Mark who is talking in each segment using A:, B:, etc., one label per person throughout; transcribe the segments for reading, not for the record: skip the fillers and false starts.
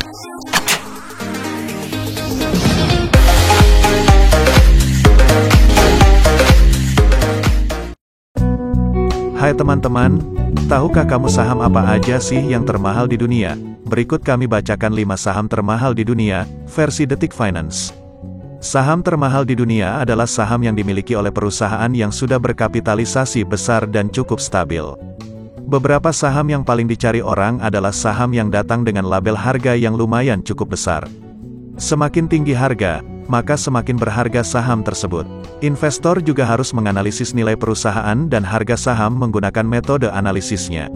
A: Hai teman-teman, tahukah kamu saham apa aja sih yang termahal di dunia? Berikut kami bacakan 5 saham termahal di dunia, versi Detik Finance. Saham termahal di dunia adalah saham yang dimiliki oleh perusahaan yang sudah berkapitalisasi besar dan cukup stabil. Beberapa saham yang paling dicari orang adalah saham yang datang dengan label harga yang lumayan cukup besar. Semakin tinggi harga, maka semakin berharga saham tersebut. Investor juga harus menganalisis nilai perusahaan dan harga saham menggunakan metode analisisnya.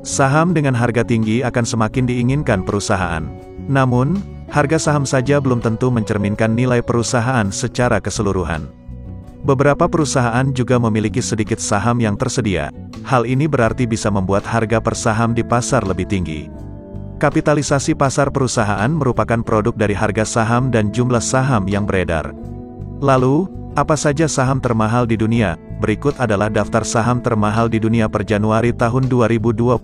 A: Saham dengan harga tinggi akan semakin diinginkan perusahaan. Namun, harga saham saja belum tentu mencerminkan nilai perusahaan secara keseluruhan. Beberapa perusahaan juga memiliki sedikit saham yang tersedia. Hal ini berarti bisa membuat harga per saham di pasar lebih tinggi. Kapitalisasi pasar perusahaan merupakan produk dari harga saham dan jumlah saham yang beredar. Lalu, apa saja saham termahal di dunia? Berikut adalah daftar saham termahal di dunia per Januari tahun 2022,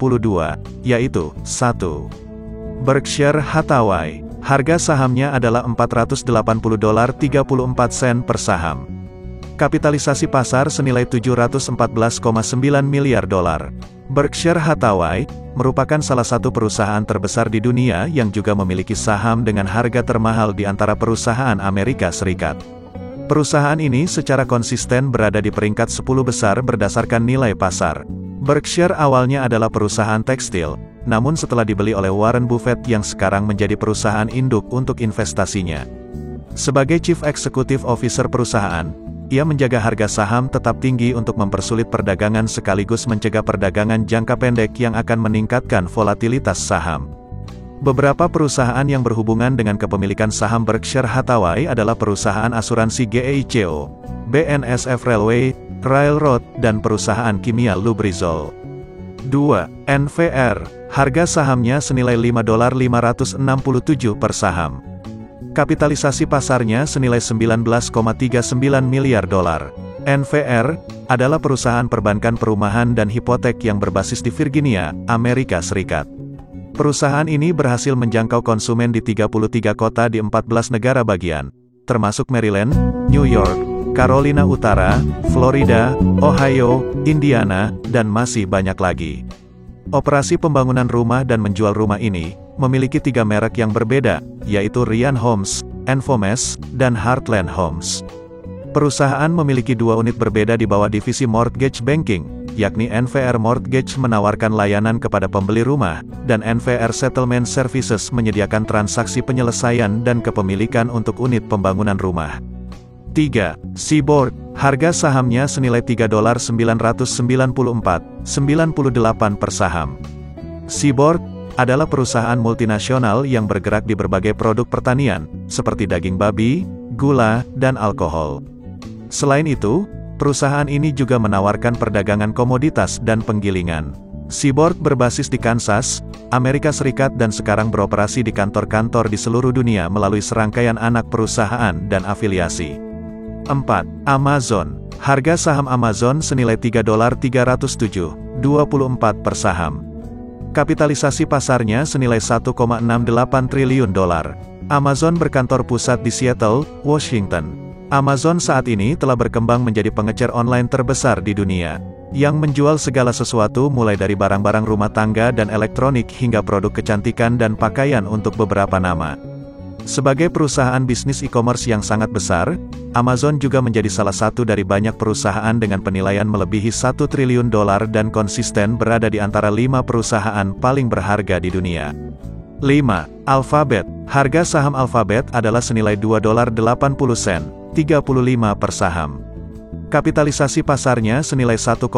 A: yaitu 1. Berkshire Hathaway. Harga sahamnya adalah $480.34 per saham. Kapitalisasi pasar senilai $714,9 miliar. Berkshire Hathaway merupakan salah satu perusahaan terbesar di dunia yang juga memiliki saham dengan harga termahal di antara perusahaan Amerika Serikat. Perusahaan ini secara konsisten berada di peringkat 10 besar berdasarkan nilai pasar. Berkshire awalnya adalah perusahaan tekstil, namun setelah dibeli oleh Warren Buffett yang sekarang menjadi perusahaan induk untuk investasinya. Sebagai Chief Executive Officer perusahaan, ia menjaga harga saham tetap tinggi untuk mempersulit perdagangan sekaligus mencegah perdagangan jangka pendek yang akan meningkatkan volatilitas saham. Beberapa perusahaan yang berhubungan dengan kepemilikan saham Berkshire Hathaway adalah perusahaan asuransi GEICO, BNSF Railway, Railroad, dan perusahaan kimia Lubrizol. 2. NVR. Harga sahamnya senilai $5.567 per saham. Kapitalisasi pasarnya senilai $19,39 miliar. NVR adalah perusahaan perbankan perumahan dan hipotek yang berbasis di Virginia, Amerika Serikat. Perusahaan ini berhasil menjangkau konsumen di 33 kota di 14 negara bagian, termasuk Maryland, New York, Carolina Utara, Florida, Ohio, Indiana, dan masih banyak lagi. Operasi pembangunan rumah dan menjual rumah ini memiliki 3 merek yang berbeda, yaitu Rian Homes, Enfomes, dan Heartland Homes. Perusahaan memiliki 2 unit berbeda di bawah divisi mortgage banking, yakni NVR Mortgage menawarkan layanan kepada pembeli rumah, dan NVR Settlement Services menyediakan transaksi penyelesaian dan kepemilikan untuk unit pembangunan rumah. 3. Seaboard. Harga sahamnya senilai $3.994,98 per saham. Seaboard adalah perusahaan multinasional yang bergerak di berbagai produk pertanian, seperti daging babi, gula, dan alkohol. Selain itu, perusahaan ini juga menawarkan perdagangan komoditas dan penggilingan. Seaboard berbasis di Kansas, Amerika Serikat dan sekarang beroperasi di kantor-kantor di seluruh dunia melalui serangkaian anak perusahaan dan afiliasi. 4. Amazon. Harga saham Amazon senilai $3.307,24 per saham. Kapitalisasi pasarnya senilai $1,68 triliun. Amazon berkantor pusat di Seattle, Washington. Amazon saat ini telah berkembang menjadi pengecer online terbesar di dunia, yang menjual segala sesuatu mulai dari barang-barang rumah tangga dan elektronik hingga produk kecantikan dan pakaian untuk beberapa nama. Sebagai perusahaan bisnis e-commerce yang sangat besar, Amazon juga menjadi salah satu dari banyak perusahaan dengan penilaian melebihi $1 triliun dan konsisten berada di antara 5 perusahaan paling berharga di dunia. 5. Alphabet. Harga saham Alphabet adalah senilai $2.80, 35 per saham. Kapitalisasi pasarnya senilai $1,86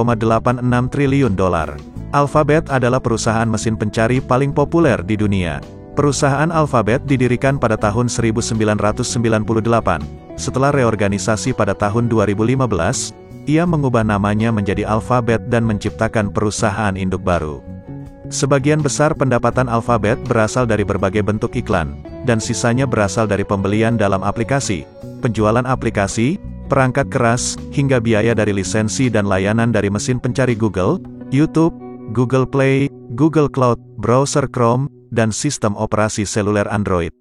A: triliun. Alphabet adalah perusahaan mesin pencari paling populer di dunia. Perusahaan Alphabet didirikan pada tahun 1998. Setelah reorganisasi pada tahun 2015, ia mengubah namanya menjadi Alphabet dan menciptakan perusahaan induk baru. Sebagian besar pendapatan Alphabet berasal dari berbagai bentuk iklan, dan sisanya berasal dari pembelian dalam aplikasi, penjualan aplikasi, perangkat keras, hingga biaya dari lisensi dan layanan dari mesin pencari Google, YouTube, Google Play, Google Cloud, browser Chrome, dan sistem operasi seluler Android.